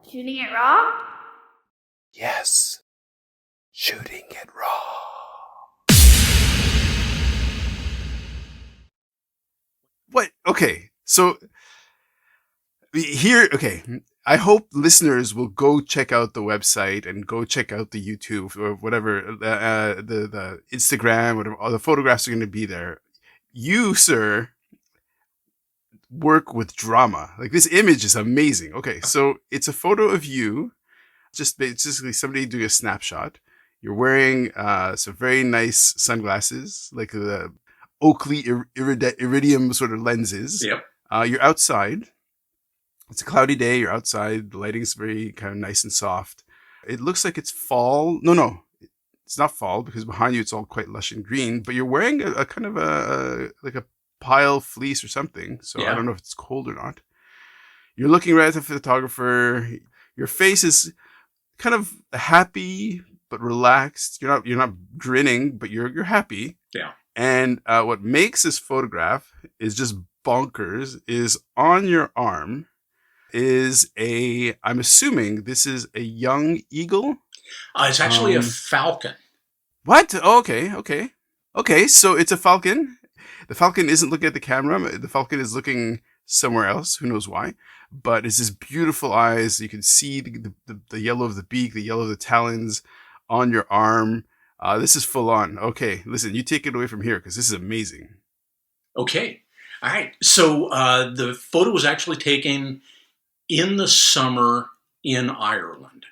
Shooting it raw? Yes. Shooting it raw. What? Okay. So here, okay. I hope listeners will go check out the website and go check out the YouTube or whatever, the Instagram, whatever. All the photographs are going to be there. You, sir, work with drama. Like, this image is amazing. Okay, so it's a photo of you, just basically somebody doing a snapshot. You're wearing some very nice sunglasses, like the Oakley Iridium sort of lenses. Yep. You're outside. It's a cloudy day. You're outside. The lighting's very kind of nice and soft. It looks like it's fall. No. It's not fall because behind you it's all quite lush and green. But you're wearing a kind of like a pile fleece or something. So yeah. I don't know if it's cold or not. You're looking right at the photographer. Your face is kind of happy but relaxed. You're not grinning, but you're happy. Yeah. And what makes this photograph is just bonkers is on your arm is I'm assuming this is a young eagle? It's actually a falcon. What? Oh, okay. Okay, so it's a falcon. The falcon isn't looking at the camera. The falcon is looking somewhere else. Who knows why? But it's his beautiful eyes. You can see the yellow of the beak, the yellow of the talons on your arm. This is full on. Okay, listen, you take it away from here because this is amazing. Okay. All right. So the photo was actually taken in the summer in Ireland.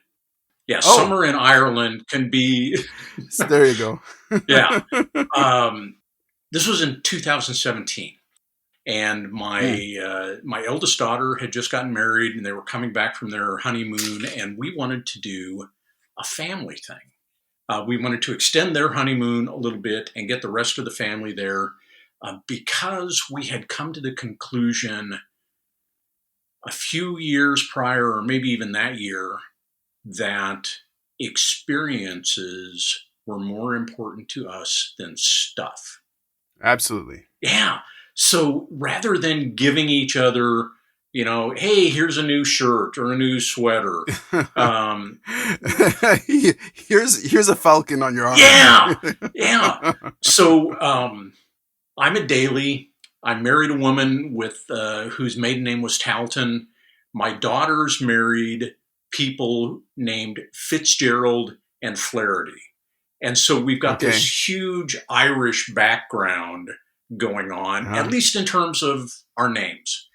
Yeah, summer in Ireland can be... There you go. Yeah. This was in 2017. And my eldest daughter had just gotten married, and they were coming back from their honeymoon, and we wanted to do a family thing. We wanted to extend their honeymoon a little bit and get the rest of the family there because we had come to the conclusion a few years prior, or maybe even that year, that experiences were more important to us than stuff. Absolutely. Yeah. So rather than giving each other, hey, here's a new shirt or a new sweater. Here's a falcon on your arm. Yeah. So I'm a daily. I married a woman with whose maiden name was Talton. My daughters married people named Fitzgerald and Flaherty. And so we've got this huge Irish background going on, at least in terms of our names.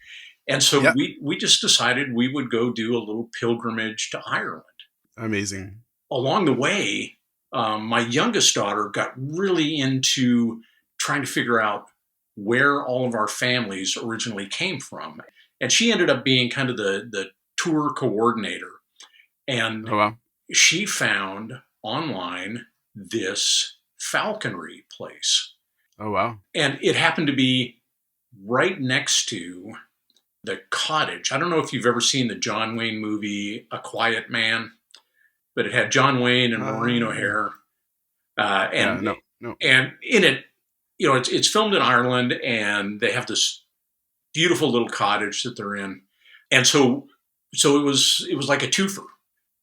And so we just decided we would go do a little pilgrimage to Ireland. Amazing. Along the way, my youngest daughter got really into trying to figure out where all of our families originally came from. And she ended up being kind of the tour coordinator. And she found online this falconry place. Oh, wow. And it happened to be right next to the cottage. I don't know if you've ever seen the John Wayne movie, A Quiet Man, but it had John Wayne and Maureen O'Hare. No. And in it, it's filmed in Ireland, and they have this beautiful little cottage that they're in. And so it was like a twofer.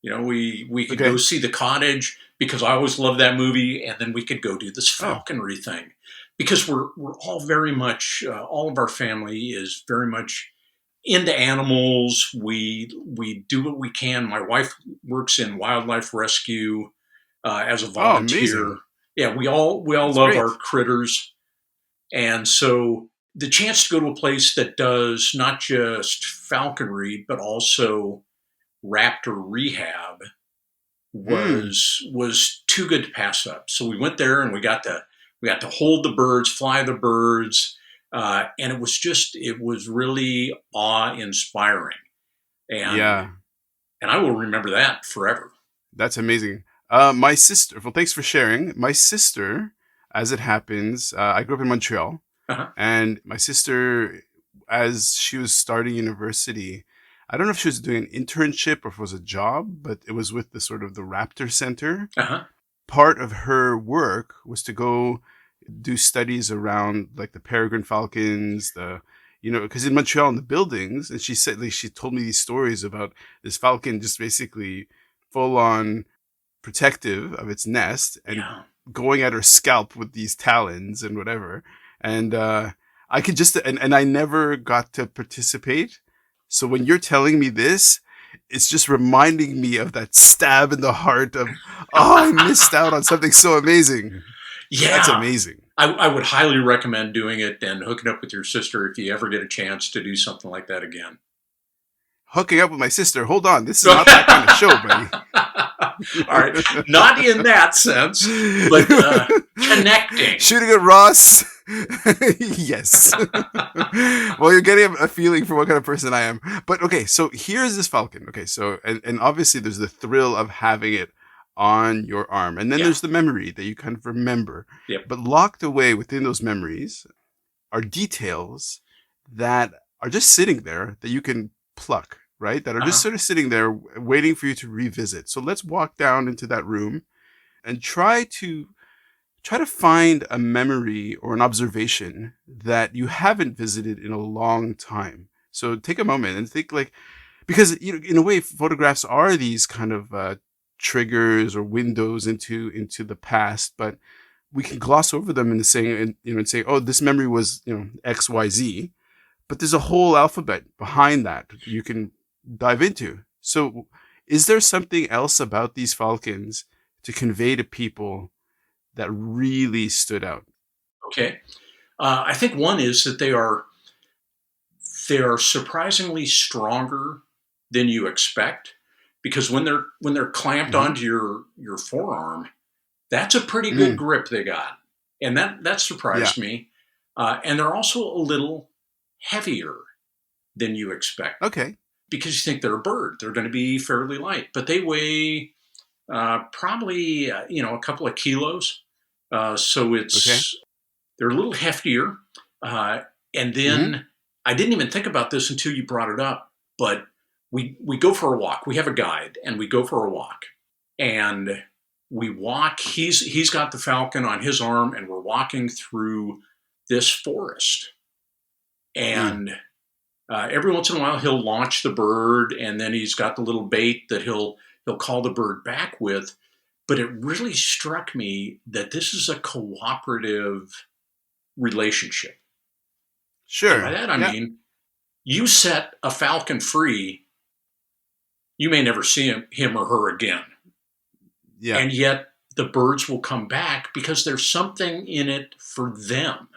We could go see the cottage because I always loved that movie, and then we could go do this falconry thing because we're all very much all of our family is very much into animals. We do what we can. My wife works in wildlife rescue as a volunteer. Yeah, we all love our critters, and so the chance to go to a place that does not just falconry but also raptor rehab was too good to pass up. So we went there and we got to hold the birds, fly the birds, and it was really awe-inspiring. And I will remember that forever. That's amazing. My sister, well, thanks for sharing. My sister, as it happens, I grew up in Montreal, and my sister, as she was starting university, I don't know if she was doing an internship or if it was a job, but it was with the sort of the Raptor Center. Part of her work was to go do studies around like the peregrine falcons, the because in Montreal in the buildings, and she said, like, she told me these stories about this falcon just basically full on protective of its nest and Yeah. going at her scalp with these talons and whatever. And I could just, and I never got to participate. So when you're telling me this, it's just reminding me of that stab in the heart of, oh, I missed out on something so amazing. That's Yeah. amazing. I would highly recommend doing it and hooking up with your sister if you ever get a chance to do something like that again. Hooking up with my sister. Hold on. This is not that kind of show, buddy. All right. Not in that sense, but connecting. Shooting at Ross. Yes. Well, you're getting a feeling for what kind of person I am. But okay, so here's this falcon. Okay, so, and obviously there's the thrill of having it on your arm. And then there's the memory that you kind of remember. Yep. But locked away within those memories are details that are just sitting there that you can pluck, right? That are just sort of sitting there waiting for you to revisit. So let's walk down into that room and try to find a memory or an observation that you haven't visited in a long time. So take a moment and think, like, because in a way, photographs are these kind of triggers or windows into the past, but we can gloss over them and say, oh, this memory was X, Y, Z, but there's a whole alphabet behind that you can dive into. So is there something else about these falcons to convey to people that really stood out? Okay. I think one is that they are surprisingly stronger than you expect, because when they're clamped Mm-hmm. onto your forearm, that's a pretty good grip they got, and that surprised me. And they're also a little heavier than you expect, Okay. because you think they're a bird; they're going to be fairly light, but they weigh probably a couple of kilos. So Okay. they're a little heftier. And then I didn't even think about this until you brought it up, but we go for a walk. We have a guide, and we go for a walk, and we walk. He's got the falcon on his arm, and we're walking through this forest. And every once in a while, he'll launch the bird, and then he's got the little bait that he'll call the bird back with. But it really struck me that this is a cooperative relationship. Sure. And by that I mean, you set a falcon free, you may never see him or her again. Yeah. And yet the birds will come back because there's something in it for them.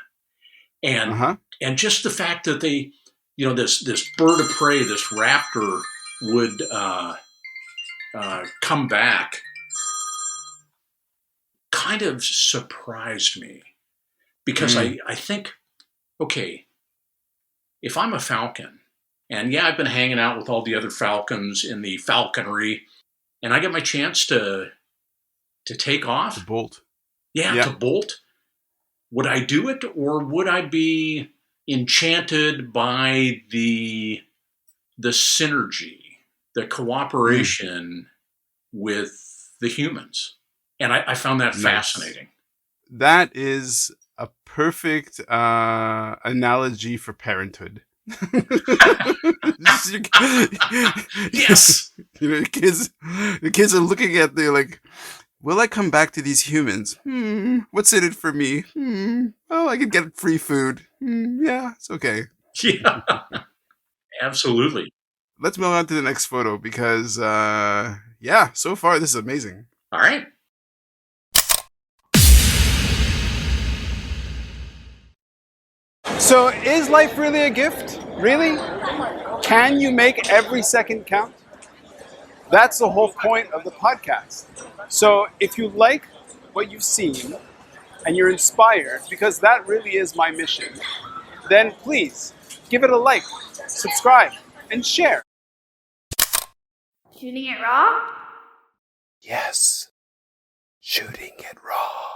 And just the fact that they, this bird of prey, this raptor would come back, kind of surprised me, because I think, okay, if I'm a falcon, and I've been hanging out with all the other falcons in the falconry, and I get my chance to take off, To bolt. to bolt, would I do it, or would I be enchanted by the synergy, the cooperation with the humans? And I found that fascinating. That is a perfect analogy for parenthood. Yes. The kids are looking at, they're like, will I come back to these humans? What's in it for me? Oh, I could get free food. Yeah, it's okay. Yeah, absolutely. Let's move on to the next photo because, so far this is amazing. All right. So is life really a gift? Really? Can you make every second count? That's the whole point of the podcast. So if you like what you've seen and you're inspired, because that really is my mission, then please give it a like, subscribe, and share. Shooting it raw? Yes. Shooting it raw.